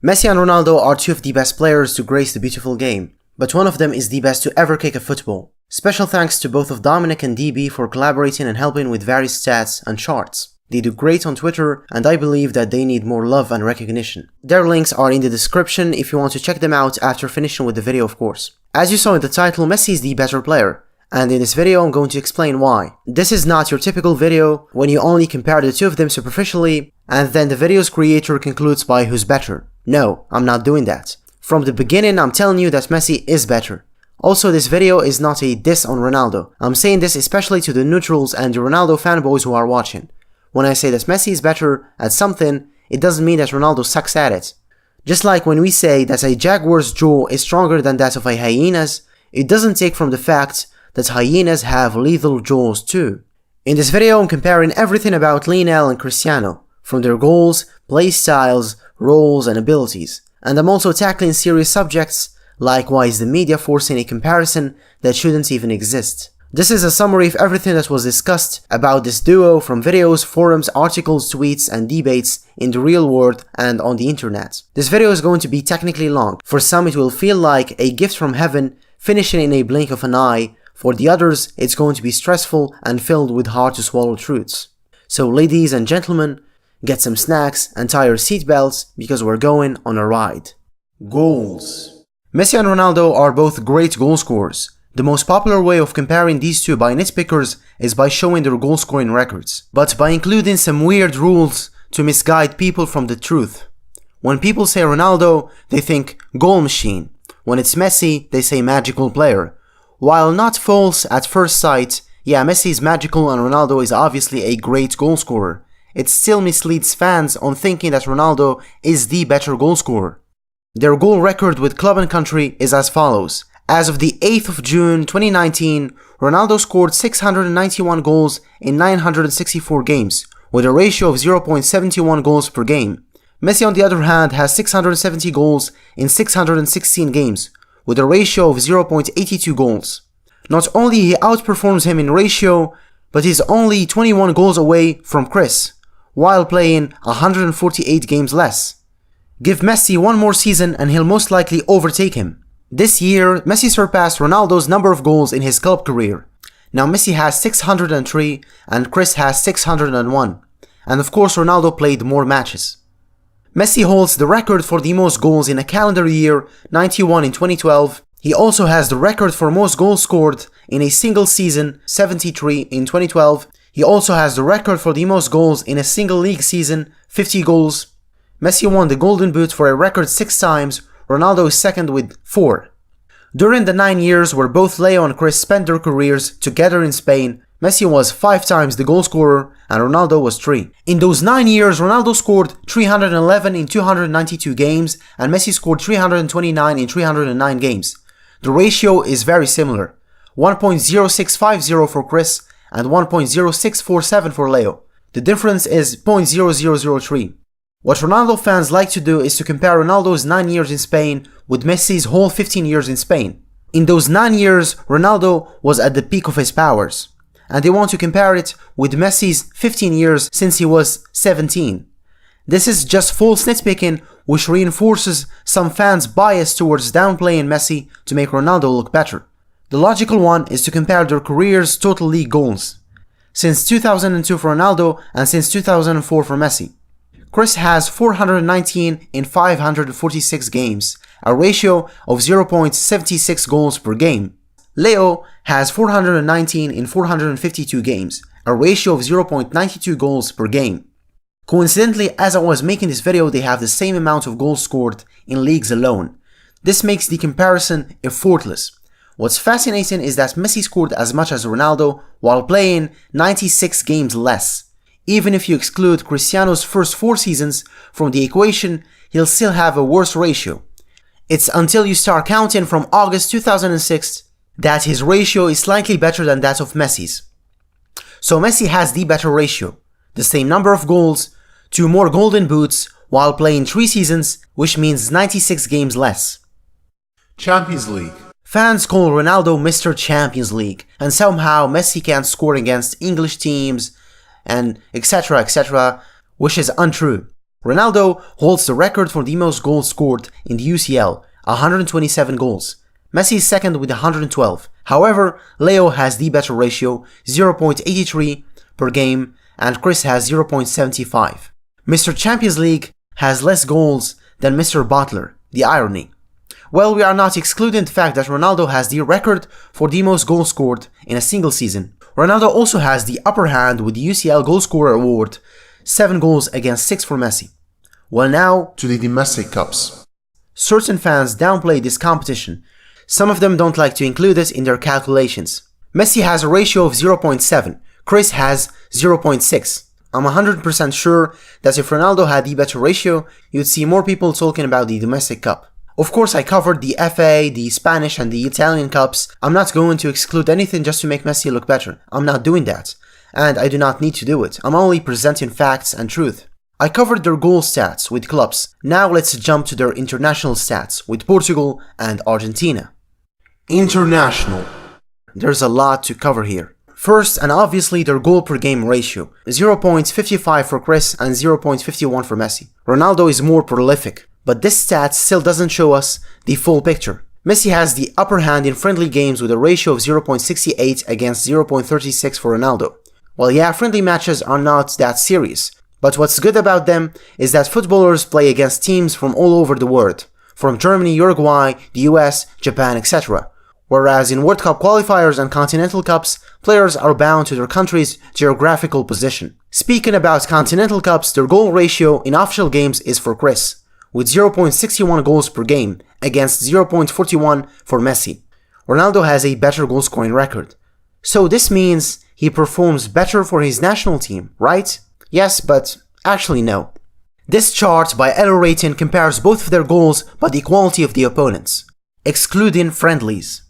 Messi and Ronaldo are two of the best players to grace the beautiful game, but one of them is the best to ever kick a football. Special thanks to both of Dominic and DB for collaborating and helping with various stats and charts. They do great on Twitter, and I believe that they need more love and recognition. Their links are in the description if you want to check them out after finishing with the video, of course. As you saw in the title, Messi is the better player, and in this video I'm going to explain why. This is not your typical video when you only compare the two of them superficially, and then the video's creator concludes by who's better. No, I'm not doing that. From the beginning I'm telling you that Messi is better. Also, this video is not a diss on Ronaldo. I'm saying this especially to the neutrals and the Ronaldo fanboys who are watching. When I say that Messi is better at something, it doesn't mean that Ronaldo sucks at it. Just like when we say that a jaguar's jaw is stronger than that of a hyena's, it doesn't take from the fact that hyenas have lethal jaws too. In this video I'm comparing everything about Lionel and Cristiano, from their goals, play styles, roles and abilities. And I'm also tackling serious subjects like why is the media forcing a comparison that shouldn't even exist. This is a summary of everything that was discussed about this duo from videos, forums, articles, tweets and debates in the real world and on the internet. This video is going to be technically long. For some it will feel like a gift from heaven finishing in a blink of an eye. For the others it's going to be stressful and filled with hard to swallow truths. So ladies and gentlemen, get some snacks and tie your seatbelts because we're going on a ride. Goals. Messi and Ronaldo are both great goal scorers. The most popular way of comparing these two by nitpickers is by showing their goal scoring records, but by including some weird rules to misguide people from the truth. When people say Ronaldo, they think goal machine. When it's Messi, they say magical player. While not false at first sight, yeah, Messi is magical and Ronaldo is obviously a great goal scorer. It still misleads fans on thinking that Ronaldo is the better goal scorer. Their goal record with club and country is as follows. As of the 8th of June 2019, Ronaldo scored 691 goals in 964 games, with a ratio of 0.71 goals per game. Messi on the other hand has 670 goals in 616 games, with a ratio of 0.82 goals. Not only he outperforms him in ratio, but he's only 21 goals away from Chris, while playing 148 games less. Give Messi one more season and he'll most likely overtake him. This year, Messi surpassed Ronaldo's number of goals in his club career. Now Messi has 603 and Chris has 601. And of course Ronaldo played more matches. Messi holds the record for the most goals in a calendar year, 91 in 2012. He also has the record for most goals scored in a single season, 73 in 2012. He also has the record for the most goals in a single league season, 50 goals. Messi won the Golden Boot for a record 6 times, Ronaldo is second with 4. During the 9 years where both Leo and Chris spent their careers together in Spain, Messi was 5 times the goal scorer and Ronaldo was 3. In those 9 years, Ronaldo scored 311 in 292 games and Messi scored 329 in 309 games. The ratio is very similar, 1.0650 for Chris and 1.0647 for Leo. The difference is 0.0003. What Ronaldo fans like to do is to compare Ronaldo's 9 years in Spain with Messi's whole 15 years in Spain. In those 9 years, Ronaldo was at the peak of his powers, and they want to compare it with Messi's 15 years since he was 17. This is just false nitpicking which reinforces some fans' bias towards downplaying Messi to make Ronaldo look better. The logical one is to compare their careers' total league goals, since 2002 for Ronaldo and since 2004 for Messi. Chris has 419 in 546 games, a ratio of 0.76 goals per game. Leo has 419 in 452 games, a ratio of 0.92 goals per game. Coincidentally, as I was making this video, they have the same amount of goals scored in leagues alone. This makes the comparison effortless. What's fascinating is that Messi scored as much as Ronaldo while playing 96 games less. Even if you exclude Cristiano's first 4 seasons from the equation, he'll still have a worse ratio. It's until you start counting from August 2006 that his ratio is slightly better than that of Messi's. So Messi has the better ratio, the same number of goals, 2 more golden boots while playing 3 seasons, which means 96 games less. Champions League. Fans call Ronaldo Mr. Champions League, and somehow Messi can't score against English teams, and etc, which is untrue. Ronaldo holds the record for the most goals scored in the UCL, 127 goals. Messi is second with 112. However, Leo has the better ratio, 0.83 per game, and Chris has 0.75. Mr. Champions League has less goals than Mr. Butler. The irony. Well, we are not excluding the fact that Ronaldo has the record for the most goals scored in a single season. Ronaldo also has the upper hand with the UCL Goalscorer Award, 7 goals against 6 for Messi. Well, now to the domestic cups. Certain fans downplay this competition. Some of them don't like to include it in their calculations. Messi has a ratio of 0.7, Chris has 0.6. I'm 100% sure that if Ronaldo had the better ratio, you'd see more people talking about the domestic cup. Of course, I covered the FA, the Spanish and the Italian cups. I'm not going to exclude anything just to make Messi look better. I'm not doing that. And I do not need to do it. I'm only presenting facts and truth. I covered their goal stats with clubs. Now let's jump to their international stats with Portugal and Argentina. International. There's a lot to cover here. First, and obviously, their goal per game ratio, 0.55 for Chris and 0.51 for Messi. Ronaldo is more prolific, but this stat still doesn't show us the full picture. Messi has the upper hand in friendly games with a ratio of 0.68 against 0.36 for Ronaldo. Well, yeah, friendly matches are not that serious, but what's good about them is that footballers play against teams from all over the world, from Germany, Uruguay, the US, Japan, etc. Whereas in World Cup qualifiers and Continental Cups, players are bound to their country's geographical position. Speaking about Continental Cups, their goal ratio in official games is for Chris, with 0.61 goals per game against 0.41 for Messi. Ronaldo has a better goal scoring record. So this means he performs better for his national team, right? Yes, but actually no. This chart by Elo Rating compares both of their goals by the quality of the opponents, excluding friendlies.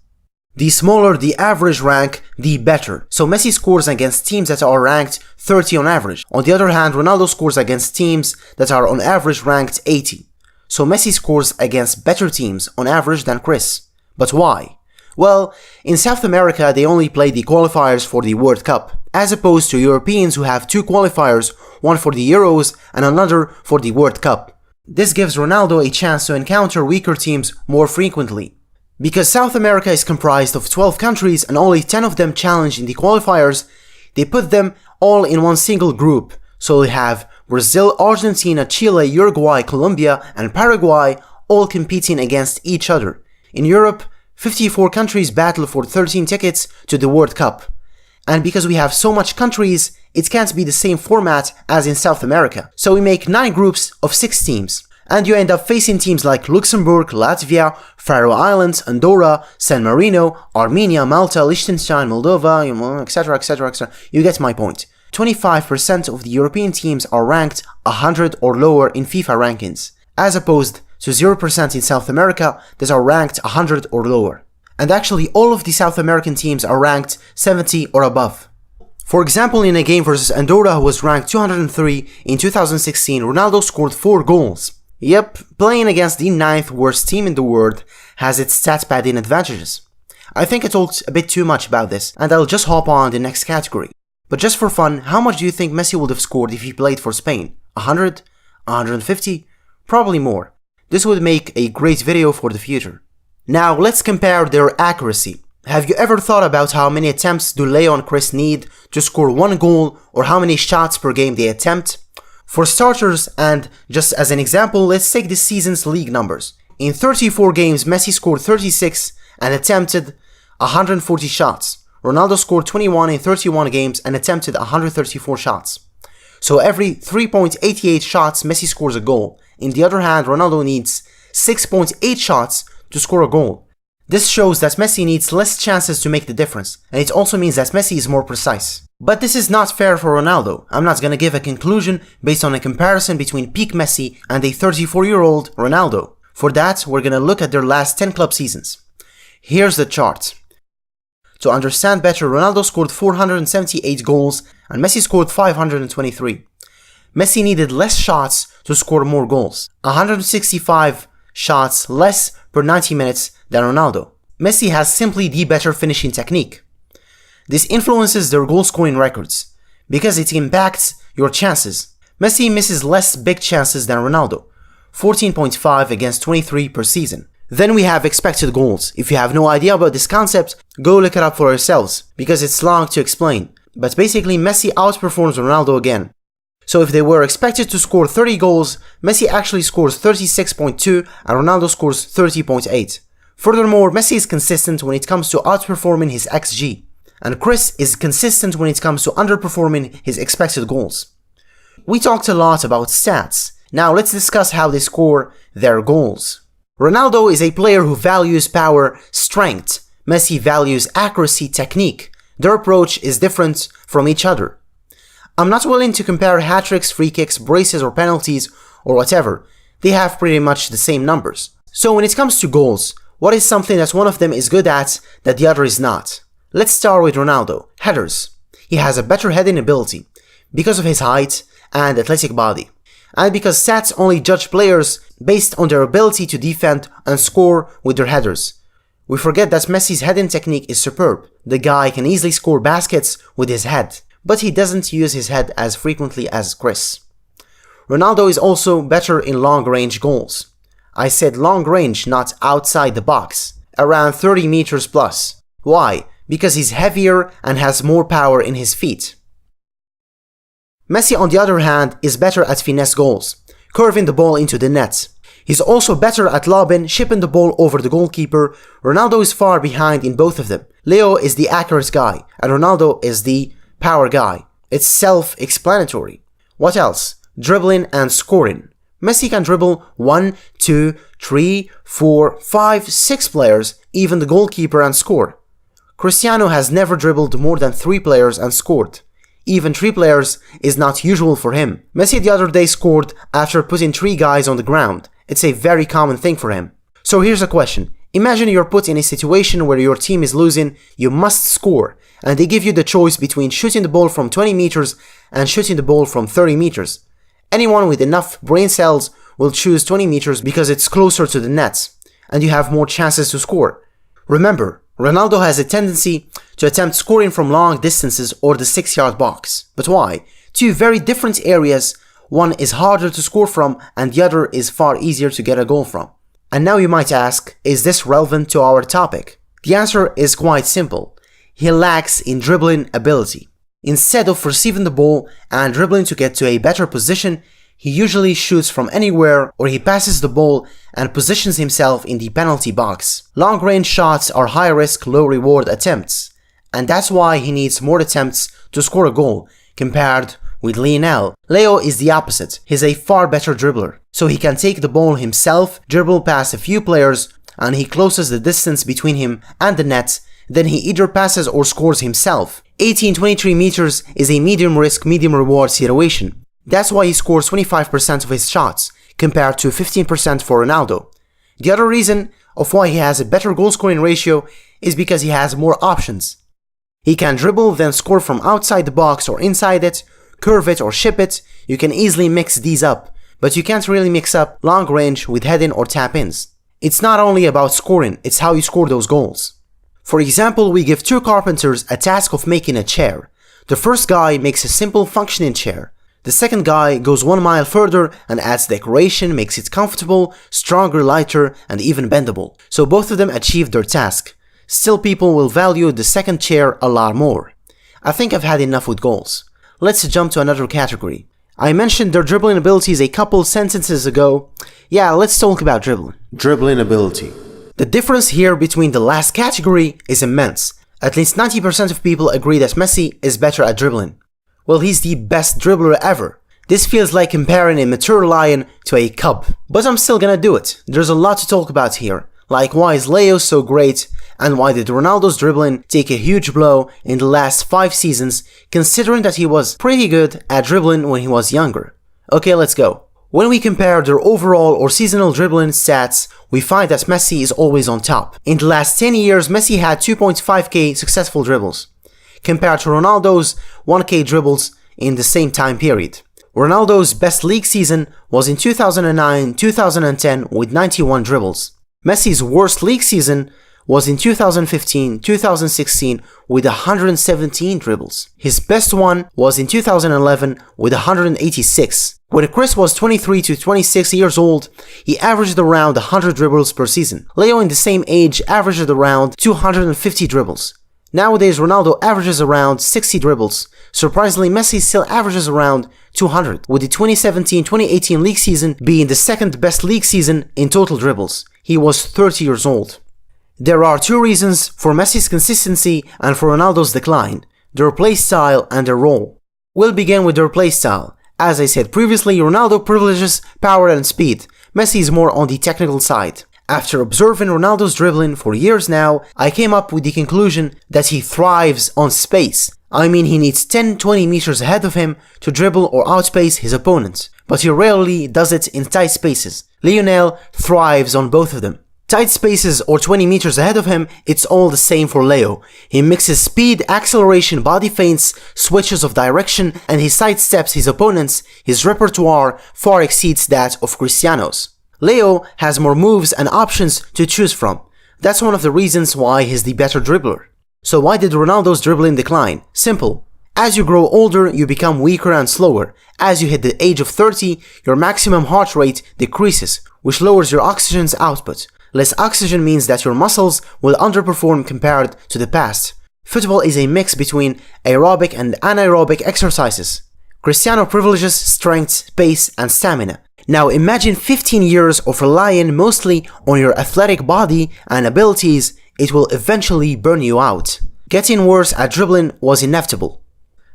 The smaller the average rank, the better. So Messi scores against teams that are ranked 30 on average. On the other hand, Ronaldo scores against teams that are on average ranked 80. So Messi scores against better teams on average than Chris. But why? Well, in South America they only play the qualifiers for the World Cup, as opposed to Europeans who have 2 qualifiers, one for the Euros and another for the World Cup. This gives Ronaldo a chance to encounter weaker teams more frequently. Because South America is comprised of 12 countries and only 10 of them challenge in the qualifiers, they put them all in one single group. So we have Brazil, Argentina, Chile, Uruguay, Colombia, and Paraguay all competing against each other. In Europe, 54 countries battle for 13 tickets to the World Cup. And because we have so much countries, it can't be the same format as in South America. So we make 9 groups of 6 teams. And you end up facing teams like Luxembourg, Latvia, Faroe Islands, Andorra, San Marino, Armenia, Malta, Liechtenstein, Moldova, etc, etc, etc. You get my point. 25% of the European teams are ranked 100 or lower in FIFA rankings, as opposed to 0% in South America that are ranked 100 or lower. And actually all of the South American teams are ranked 70 or above. For example, in a game versus Andorra, who was ranked 203 in 2016, Ronaldo scored 4 goals. Yep, playing against the 9th worst team in the world has its stat padding advantages. I think I talked a bit too much about this, and I'll just hop on the next category. But just for fun, how much do you think Messi would have scored if he played for Spain? 100? 150? Probably more. This would make a great video for the future. Now let's compare their accuracy. Have you ever thought about how many attempts do Leo and Chris need to score 1 goal, or how many shots per game they attempt? For starters, and just as an example, let's take this season's league numbers. In 34 games, Messi scored 36 and attempted 140 shots. Ronaldo scored 21 in 31 games and attempted 134 shots. So every 3.88 shots, Messi scores a goal. On the other hand, Ronaldo needs 6.8 shots to score a goal. This shows that Messi needs less chances to make the difference, and it also means that Messi is more precise. But this is not fair for Ronaldo. I'm not gonna give a conclusion based on a comparison between peak Messi and a 34-year-old Ronaldo. For that, we're gonna look at their last 10 club seasons. Here's the chart. To understand better, Ronaldo scored 478 goals and Messi scored 523. Messi needed less shots to score more goals. 165 shots less per 90 minutes than Ronaldo. Messi has simply the better finishing technique. This influences their goal scoring records, because it impacts your chances. Messi misses less big chances than Ronaldo, 14.5 against 23 per season. Then we have expected goals. If you have no idea about this concept, go look it up for yourselves, because it's long to explain. But basically Messi outperforms Ronaldo again. So if they were expected to score 30 goals, Messi actually scores 36.2 and Ronaldo scores 30.8. Furthermore, Messi is consistent when it comes to outperforming his XG, and Chris is consistent when it comes to underperforming his expected goals. We talked a lot about stats. Now let's discuss how they score their goals. Ronaldo is a player who values power, strength. Messi values accuracy, technique. Their approach is different from each other. I'm not willing to compare hat-tricks, free kicks, braces or penalties or whatever. They have pretty much the same numbers. So when it comes to goals, what is something that one of them is good at that the other is not? Let's start with Ronaldo. Headers. He has a better heading ability because of his height and athletic body, and because stats only judge players based on their ability to defend and score with their headers. We forget that Messi's heading technique is superb. The guy can easily score baskets with his head, but he doesn't use his head as frequently as Chris. Ronaldo is also better in long-range goals. I said long-range, not outside the box, around 30 meters plus. Why? Because he's heavier and has more power in his feet. Messi, on the other hand, is better at finesse goals, curving the ball into the net. He's also better at lobbing, shipping the ball over the goalkeeper. Ronaldo is far behind in both of them. Leo is the accurate guy, and Ronaldo is the power guy. It's self-explanatory. What else? Dribbling and scoring. Messi can dribble 1, 2, 3, 4, 5, 6 players, even the goalkeeper, and score. Cristiano has never dribbled more than 3 players and scored. Even 3 players is not usual for him. Messi the other day scored after putting 3 guys on the ground. It's a very common thing for him. So here's a question. Imagine you're put in a situation where your team is losing, you must score, and they give you the choice between shooting the ball from 20 meters and shooting the ball from 30 meters. Anyone with enough brain cells will choose 20 meters because it's closer to the net, and you have more chances to score. Remember, Ronaldo has a tendency to attempt scoring from long distances or the 6-yard box. But why? 2 very different areas. One is harder to score from and the other is far easier to get a goal from. And now you might ask, is this relevant to our topic? The answer is quite simple. He lacks in dribbling ability. Instead of receiving the ball and dribbling to get to a better position, he usually shoots from anywhere, or he passes the ball and positions himself in the penalty box. Long-range shots are high-risk, low-reward attempts, and that's why he needs more attempts to score a goal compared with Lionel. Leo is the opposite. He's a far better dribbler, so he can take the ball himself, dribble past a few players, and he closes the distance between him and the net. Then he either passes or scores himself. 18-23 meters is a medium risk, medium reward situation. That's why he scores 25% of his shots, compared to 15% for Ronaldo. The other reason of why he has a better goal scoring ratio is because he has more options. He can dribble, then score from outside the box or inside it, curve it or ship it. You can easily mix these up, but you can't really mix up long range with head-in or tap-ins. It's not only about scoring, it's how you score those goals. For example, we give 2 carpenters a task of making a chair. The first guy makes a simple functioning chair. The second guy goes 1 mile further and adds decoration, makes it comfortable, stronger, lighter, and even bendable. So both of them achieved their task. Still, people will value the second chair a lot more. I think I've had enough with goals. Let's jump to another category. I mentioned their dribbling abilities a couple sentences ago. Yeah, let's talk about dribbling. Dribbling ability. The difference here between the last category is immense. At least 90% of people agree that Messi is better at dribbling. Well, he's the best dribbler ever. This feels like comparing a mature lion to a cub. But I'm still gonna do it. There's a lot to talk about here. Like, why is Leo so great? And why did Ronaldo's dribbling take a huge blow in the last 5 seasons, considering that he was pretty good at dribbling when he was younger? Okay, let's go. When we compare their overall or seasonal dribbling stats, we find that Messi is always on top. In the last 10 years, Messi had 2.5k successful dribbles, compared to Ronaldo's 1k dribbles in the same time period. Ronaldo's best league season was in 2009-2010 with 91 dribbles. Messi's worst league season was in 2015-2016 with 117 dribbles. His best one was in 2011 with 186. When Chris was 23 to 26 years old, he averaged around 100 dribbles per season. Leo in the same age averaged around 250 dribbles. Nowadays, Ronaldo averages around 60 dribbles. Surprisingly, Messi still averages around 200, with the 2017-2018 league season being the second best league season in total dribbles. He was 30 years old. There are two reasons for Messi's consistency and for Ronaldo's decline: their play style and their role. We'll begin with their play style. As I said previously, Ronaldo privileges power and speed. Messi is more on the technical side. After observing Ronaldo's dribbling for years now, I came up with the conclusion that he thrives on space. I mean, he needs 10-20 meters ahead of him to dribble or outspace his opponent, but he rarely does it in tight spaces. Lionel thrives on both of them. Tight spaces or 20 meters ahead of him, it's all the same for Leo. He mixes speed, acceleration, body feints, switches of direction, and he sidesteps his opponents. His repertoire far exceeds that of Cristiano's. Leo has more moves and options to choose from. That's one of the reasons why he's the better dribbler. So why did Ronaldo's dribbling decline? Simple. As you grow older, you become weaker and slower. As you hit the age of 30, your maximum heart rate decreases, which lowers your oxygen's output. Less oxygen means that your muscles will underperform compared to the past. Football is a mix between aerobic and anaerobic exercises. Cristiano privileges strength, pace, and stamina. Now imagine 15 years of relying mostly on your athletic body and abilities. It will eventually burn you out. Getting worse at dribbling was inevitable.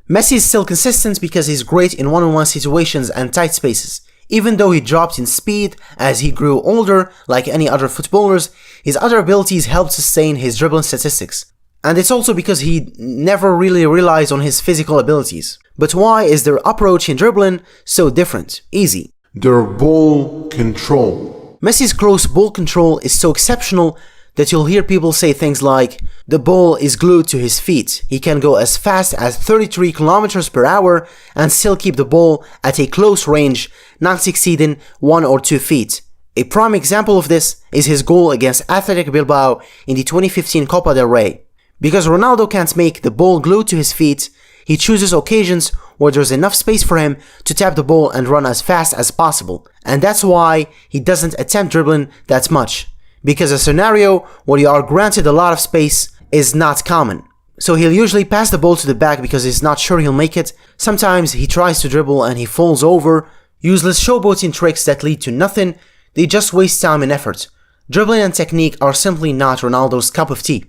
Messi is still consistent because he's great in one-on-one situations and tight spaces. Even though he dropped in speed as he grew older, like any other footballers, his other abilities helped sustain his dribbling statistics. And it's also because he never really relies on his physical abilities. But why is their approach in dribbling so different? Easy. Their ball control. Messi's close ball control is so exceptional that you'll hear people say things like, the ball is glued to his feet. He can go as fast as 33 kilometers per hour and still keep the ball at a close range, not exceeding 1 or 2 feet. A prime example of this is his goal against Athletic Bilbao in the 2015 Copa del Rey. Because Ronaldo can't make the ball glued to his feet, he chooses occasions where there's enough space for him to tap the ball and run as fast as possible. And that's why he doesn't attempt dribbling that much. Because a scenario where you are granted a lot of space is not common. So he'll usually pass the ball to the back because he's not sure he'll make it. Sometimes he tries to dribble and he falls over. Useless showboating tricks that lead to nothing. They just waste time and effort. Dribbling and technique are simply not Ronaldo's cup of tea.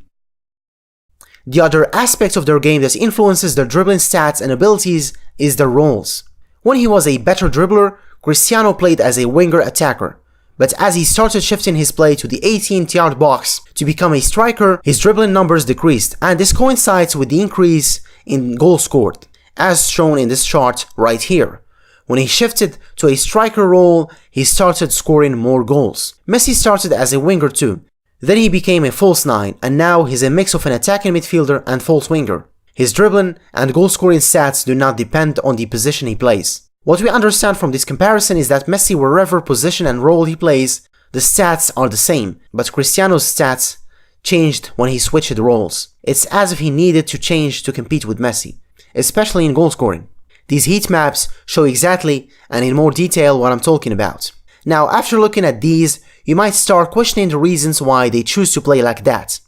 The other aspect of their game that influences their dribbling stats and abilities is their roles. When he was a better dribbler, Cristiano played as a winger attacker. But as he started shifting his play to the 18th-yard box to become a striker, his dribbling numbers decreased, and this coincides with the increase in goals scored, as shown in this chart right here. When he shifted to a striker role, he started scoring more goals. Messi started as a winger too. Then he became a false 9, and now he's a mix of an attacking midfielder and false winger. His dribbling and goal-scoring stats do not depend on the position he plays. What we understand from this comparison is that Messi, wherever position and role he plays, the stats are the same, but Cristiano's stats changed when he switched roles. It's as if he needed to change to compete with Messi, especially in goal scoring. These heat maps show exactly and in more detail what I'm talking about. Now, after looking at these, you might start questioning the reasons why they choose to play like that.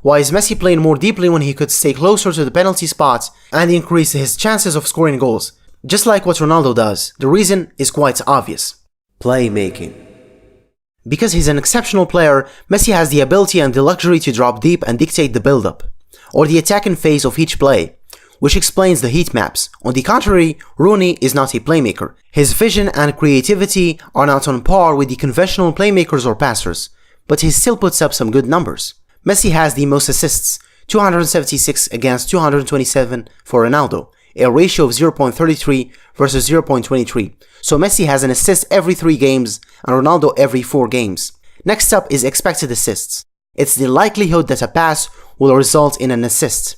Why is Messi playing more deeply when he could stay closer to the penalty spot and increase his chances of scoring goals? Just like what Ronaldo does, the reason is quite obvious. Playmaking. Because he's an exceptional player, Messi has the ability and the luxury to drop deep and dictate the build-up, or the attacking phase of each play, which explains the heat maps. On the contrary, Rooney is not a playmaker. His vision and creativity are not on par with the conventional playmakers or passers, but he still puts up some good numbers. Messi has the most assists, 276 against 227 for Ronaldo, a ratio of 0.33 versus 0.23. So Messi has an assist every 3 games and Ronaldo every 4 games. Next up is expected assists. It's the likelihood that a pass will result in an assist.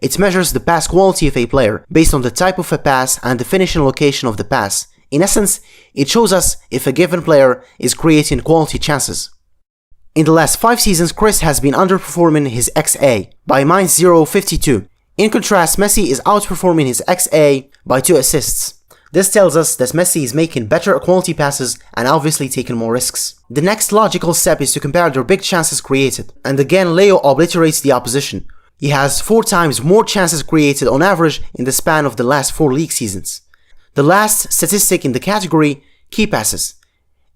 It measures the pass quality of a player based on the type of a pass and the finishing location of the pass. In essence, it shows us if a given player is creating quality chances. In the last 5 seasons, Chris has been underperforming his XA by -0.52. In contrast, Messi is outperforming his XA by 2 assists. This tells us that Messi is making better quality passes and obviously taking more risks. The next logical step is to compare their big chances created, and again Leo obliterates the opposition. He has 4 times more chances created on average in the span of the last 4 league seasons. The last statistic in the category, key passes.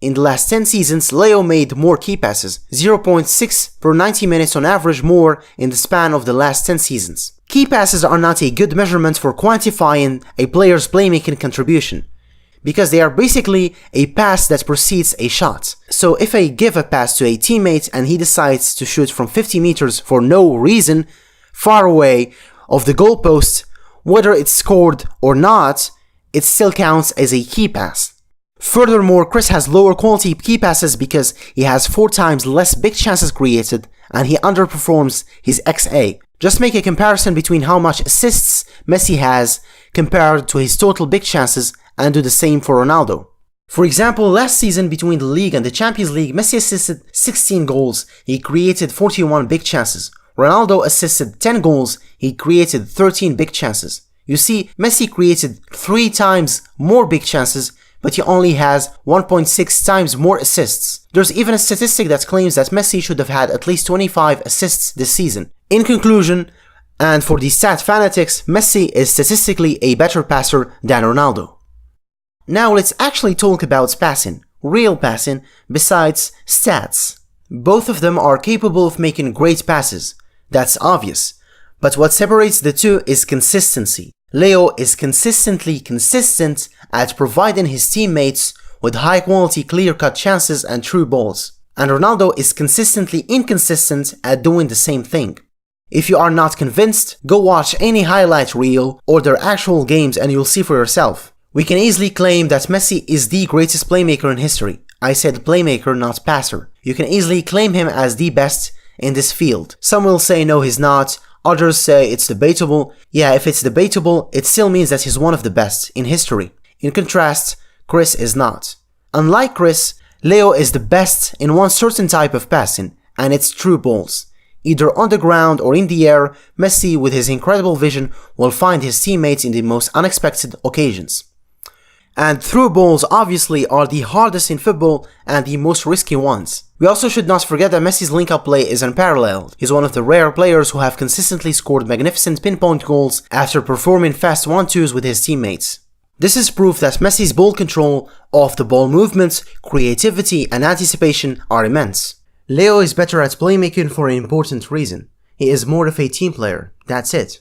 In the last 10 seasons, Leo made more key passes, 0.6 per 90 minutes on average more in the span of the last 10 seasons. Key passes are not a good measurement for quantifying a player's playmaking contribution, because they are basically a pass that precedes a shot. So if I give a pass to a teammate and he decides to shoot from 50 meters for no reason, far away of the goalpost, whether it's scored or not, it still counts as a key pass. Furthermore, Chris has lower quality key passes because he has 4 times less big chances created and he underperforms his XA. Just make a comparison between how much assists Messi has compared to his total big chances and do the same for Ronaldo. For example, last season between the league and the Champions League, Messi assisted 16 goals, he created 41 big chances. Ronaldo assisted 10 goals, he created 13 big chances. You see, Messi created 3 times more big chances, but he only has 1.6 times more assists. There's even a statistic that claims that Messi should have had at least 25 assists this season. In conclusion, and for the stat fanatics, Messi is statistically a better passer than Ronaldo. Now let's actually talk about passing, real passing, besides stats. Both of them are capable of making great passes. That's obvious. But what separates the two is consistency. Leo is consistently consistent at providing his teammates with high quality clear-cut chances and true balls. And Ronaldo is consistently inconsistent at doing the same thing. If you are not convinced, go watch any highlight reel or their actual games and you'll see for yourself. We can easily claim that Messi is the greatest playmaker in history. I said playmaker, not passer. You can easily claim him as the best in this field. Some will say no, he's not. Others say it's debatable. Yeah, if it's debatable, it still means that he's one of the best in history. In contrast, Chris is not. Unlike Chris, Leo is the best in one certain type of passing, and it's true balls. Either on the ground or in the air, Messi with his incredible vision will find his teammates in the most unexpected occasions. And through balls obviously are the hardest in football and the most risky ones. We also should not forget that Messi's link-up play is unparalleled. He's one of the rare players who have consistently scored magnificent pinpoint goals after performing fast 1-2s with his teammates. This is proof that Messi's ball control, off-the-ball movements, creativity and anticipation are immense. Leo is better at playmaking for an important reason. He is more of a team player, that's it.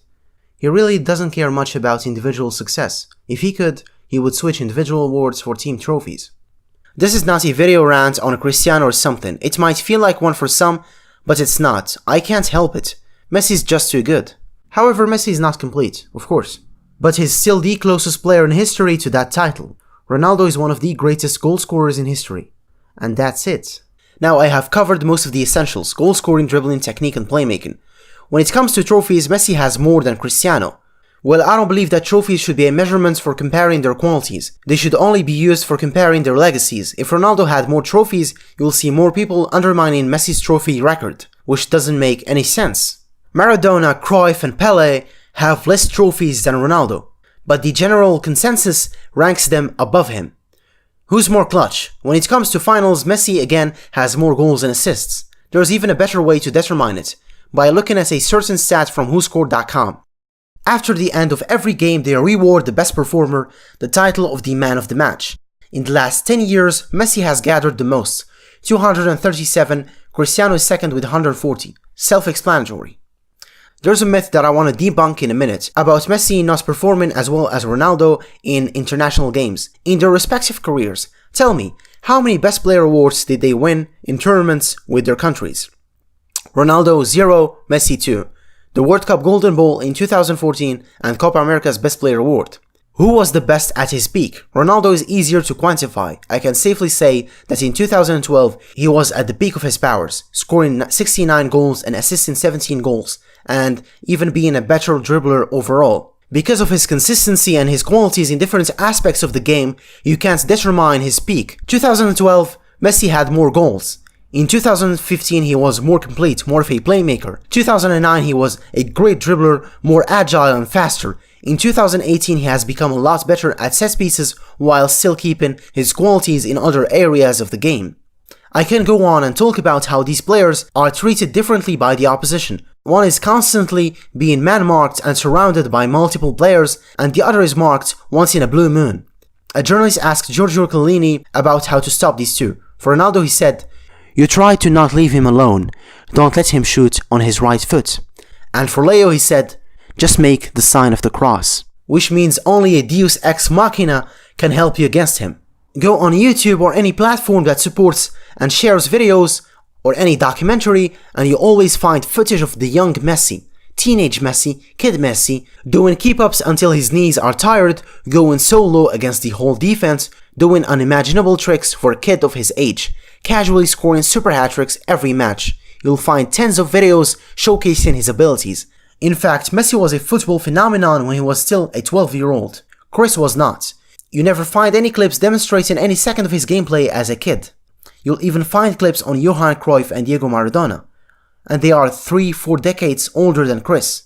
He really doesn't care much about individual success. If he could, he would switch individual awards for team trophies. This is not a video rant on Cristiano or something. It might feel like one for some, but it's not. I can't help it. Messi's just too good. However, Messi is not complete, of course. But he's still the closest player in history to that title. Ronaldo is one of the greatest goal scorers in history. And that's it. Now I have covered most of the essentials: goal scoring, dribbling, technique and playmaking. When it comes to trophies, Messi has more than Cristiano. Well, I don't believe that trophies should be a measurement for comparing their qualities. They should only be used for comparing their legacies. If Ronaldo had more trophies, you will see more people undermining Messi's trophy record, which doesn't make any sense. Maradona, Cruyff and Pelé have less trophies than Ronaldo, but the general consensus ranks them above him. Who's more clutch? When it comes to finals, Messi again has more goals and assists. There's even a better way to determine it, by looking at a certain stat from WhoScored.com. After the end of every game, they reward the best performer the title of the man of the match. In the last 10 years, Messi has gathered the most, 237, Cristiano is second with 140. Self-explanatory. There's a myth that I want to debunk in a minute about Messi not performing as well as Ronaldo in international games in their respective careers. Tell me, how many best player awards did they win in tournaments with their countries? Ronaldo 0, Messi 2. The World Cup Golden Ball in 2014 and Copa America's Best Player Award. Who was the best at his peak? Ronaldo is easier to quantify. I can safely say that in 2012 he was at the peak of his powers, scoring 69 goals and assisting 17 goals, and even being a better dribbler overall. Because of his consistency and his qualities in different aspects of the game, you can't determine his peak. 2012, Messi had more goals. In 2015 he was more complete, more of a playmaker. 2009 he was a great dribbler, more agile and faster. In 2018 he has become a lot better at set pieces while still keeping his qualities in other areas of the game. I can go on and talk about how these players are treated differently by the opposition. One is constantly being man-marked and surrounded by multiple players, and the other is marked once in a blue moon. A journalist asked Giorgio Chiellini about how to stop these two. For Ronaldo he said, "You try to not leave him alone, don't let him shoot on his right foot." And for Leo he said, "Just make the sign of the cross," which means only a deus ex machina can help you against him. Go on YouTube or any platform that supports and shares videos or any documentary and you always find footage of the young Messi, teenage Messi, kid Messi, doing keep-ups until his knees are tired, going solo against the whole defense, doing unimaginable tricks for a kid of his age, casually scoring super hat-tricks every match. You'll find tens of videos showcasing his abilities. In fact, Messi was a football phenomenon when he was still a 12-year-old. Chris was not. You never find any clips demonstrating any second of his gameplay as a kid. You'll even find clips on Johan Cruyff and Diego Maradona. And they are 3-4 decades older than Chris.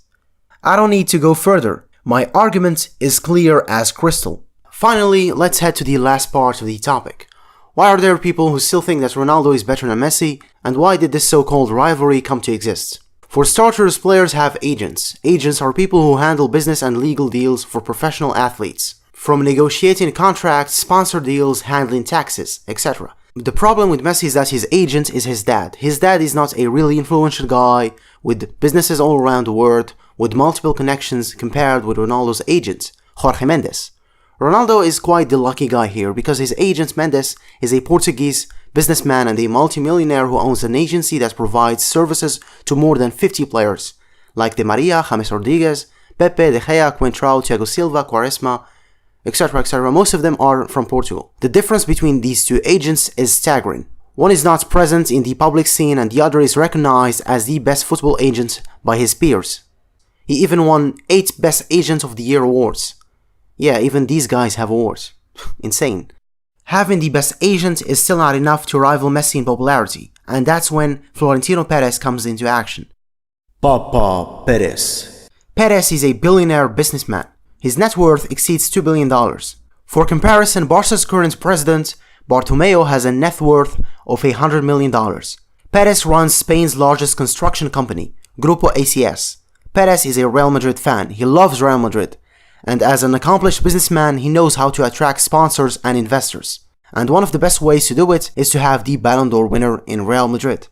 I don't need to go further. My argument is clear as crystal. Finally, let's head to the last part of the topic. Why are there people who still think that Ronaldo is better than Messi, and why did this so-called rivalry come to exist? For starters, players have agents. Agents are people who handle business and legal deals for professional athletes. From negotiating contracts, sponsor deals, handling taxes, etc. The problem with Messi is that his agent is his dad. His dad is not a really influential guy with businesses all around the world, with multiple connections compared with Ronaldo's agent, Jorge Mendes. Ronaldo is quite the lucky guy here because his agent Mendes is a Portuguese businessman and a multimillionaire who owns an agency that provides services to more than 50 players, like Di Maria, James Rodriguez, Pepe, De Gea, Coentrão, Thiago Silva, Quaresma, etc, etc. Most of them are from Portugal. The difference between these two agents is staggering. One is not present in the public scene and the other is recognized as the best football agent by his peers. He even won 8 Best Agent of the Year awards. Yeah, even these guys have awards. Insane. Having the best agent is still not enough to rival Messi in popularity, and that's when Florentino Perez comes into action. Papa Perez. Perez is a billionaire businessman. His net worth exceeds $2 billion. For comparison, Barca's current president, Bartomeu, has a net worth of $100 million. Perez runs Spain's largest construction company, Grupo ACS. Perez is a Real Madrid fan. He loves Real Madrid. And as an accomplished businessman, he knows how to attract sponsors and investors. And one of the best ways to do it is to have the Ballon d'Or winner in Real Madrid.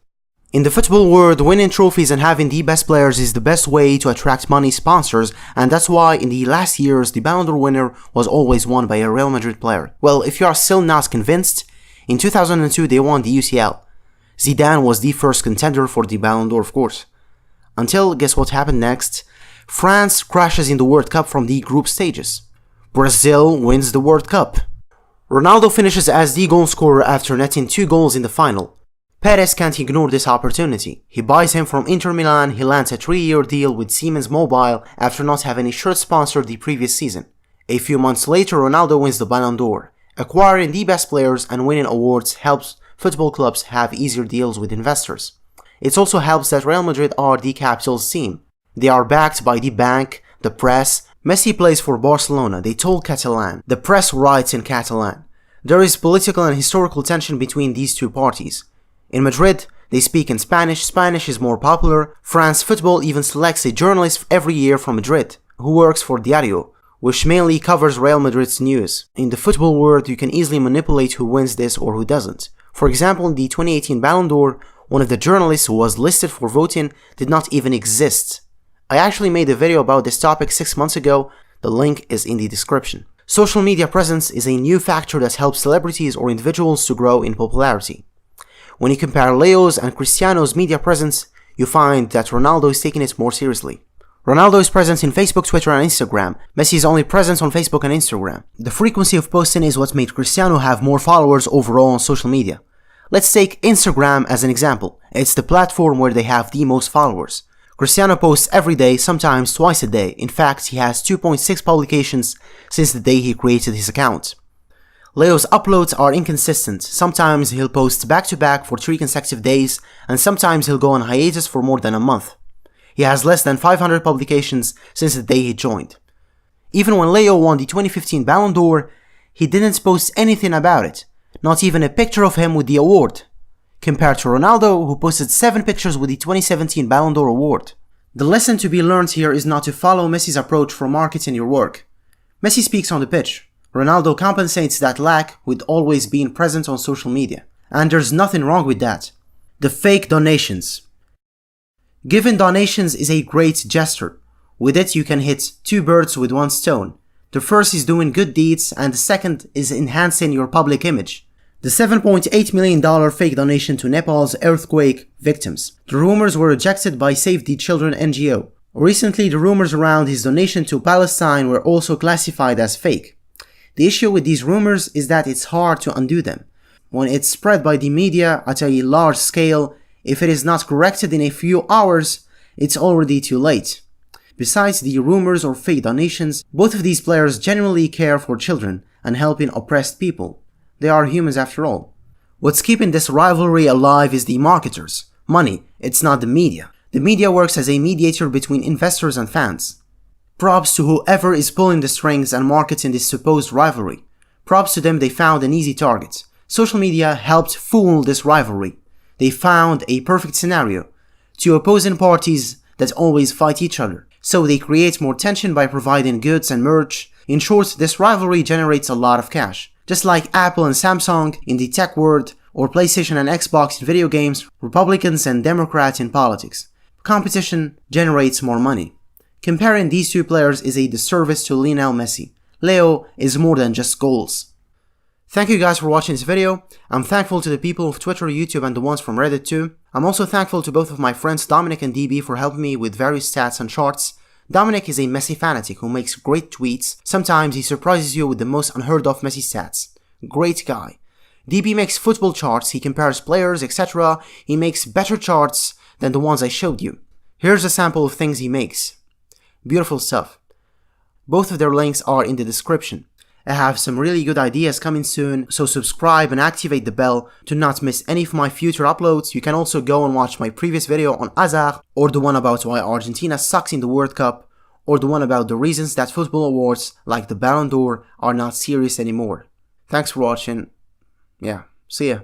In the football world, winning trophies and having the best players is the best way to attract money sponsors, and that's why in the last years the Ballon d'Or winner was always won by a Real Madrid player. Well, if you are still not convinced, in 2002 they won the UCL. Zidane was the first contender for the Ballon d'Or, of course. Until, guess what happened next? France crashes in the World Cup from the group stages. Brazil wins the World Cup. Ronaldo finishes as the goal scorer after netting 2 goals in the final. Perez can't ignore this opportunity. He buys him from Inter Milan. He lands a 3-year deal with Siemens Mobile after not having a shirt sponsor the previous season. A few months later, Ronaldo wins the Ballon d'Or. Acquiring the best players and winning awards helps football clubs have easier deals with investors. It also helps that Real Madrid are the capital's team. They are backed by the bank, the press. Messi plays for Barcelona. They talk Catalan. The press writes in Catalan. There is political and historical tension between these two parties. In Madrid, they speak in Spanish. Spanish is more popular. France Football even selects a journalist every year from Madrid, who works for Diario, which mainly covers Real Madrid's news. In the football world, you can easily manipulate who wins this or who doesn't. For example, in the 2018 Ballon d'Or, one of the journalists who was listed for voting did not even exist. I actually made a video about this topic 6 months ago. The link is in the description. Social media presence is a new factor that helps celebrities or individuals to grow in popularity. When you compare Leo's and Cristiano's media presence, you find that Ronaldo is taking it more seriously. Ronaldo is present in Facebook, Twitter and Instagram. Messi is only present on Facebook and Instagram. The frequency of posting is what made Cristiano have more followers overall on social media. Let's take Instagram as an example. It's the platform where they have the most followers. Cristiano posts every day, sometimes twice a day. In fact, he has 2.6 publications since the day he created his account. Leo's uploads are inconsistent. Sometimes he'll post back-to-back for 3 consecutive days, and sometimes he'll go on hiatus for more than a month. He has less than 500 publications since the day he joined. Even when Leo won the 2015 Ballon d'Or, he didn't post anything about it, not even a picture of him with the award, compared to Ronaldo, who posted 7 pictures with the 2017 Ballon d'Or award. The lesson to be learned here is not to follow Messi's approach for marketing your work. Messi speaks on the pitch. Ronaldo compensates that lack with always being present on social media. And there's nothing wrong with that. The fake donations. Giving donations is a great gesture. With it you can hit 2 birds with 1 stone. The first is doing good deeds and the second is enhancing your public image. The $7.8 million fake donation to Nepal's earthquake victims. The rumors were rejected by Save the Children NGO. Recently, the rumors around his donation to Palestine were also classified as fake. The issue with these rumors is that it's hard to undo them. When it's spread by the media at a large scale, if it is not corrected in a few hours, it's already too late. Besides the rumors or fake donations, both of these players genuinely care for children and helping oppressed people. They are humans after all. What's keeping this rivalry alive is the marketers. Money, it's not the media. The media works as a mediator between investors and fans. Props to whoever is pulling the strings and marketing this supposed rivalry. Props to them, they found an easy target. Social media helped fool this rivalry. They found a perfect scenario. 2 opposing parties that always fight each other. So they create more tension by providing goods and merch. In short, this rivalry generates a lot of cash. Just like Apple and Samsung in the tech world, or PlayStation and Xbox in video games, Republicans and Democrats in politics. Competition generates more money. Comparing these 2 players is a disservice to Lionel Messi. Leo is more than just goals. Thank you guys for watching this video. I'm thankful to the people of Twitter, YouTube and the ones from Reddit too. I'm also thankful to both of my friends Dominic and DB for helping me with various stats and charts. Dominic is a Messi fanatic who makes great tweets. Sometimes he surprises you with the most unheard of Messi stats. Great guy. DB makes football charts, he compares players, etc. He makes better charts than the ones I showed you. Here's a sample of things he makes. Beautiful stuff. Both of their links are in the description. I have some really good ideas coming soon, so subscribe and activate the bell to not miss any of my future uploads. You can also go and watch my previous video on Hazard, or the one about why Argentina sucks in the World Cup, or the one about the reasons that football awards like the Ballon d'Or are not serious anymore. Thanks for watching. Yeah, see ya.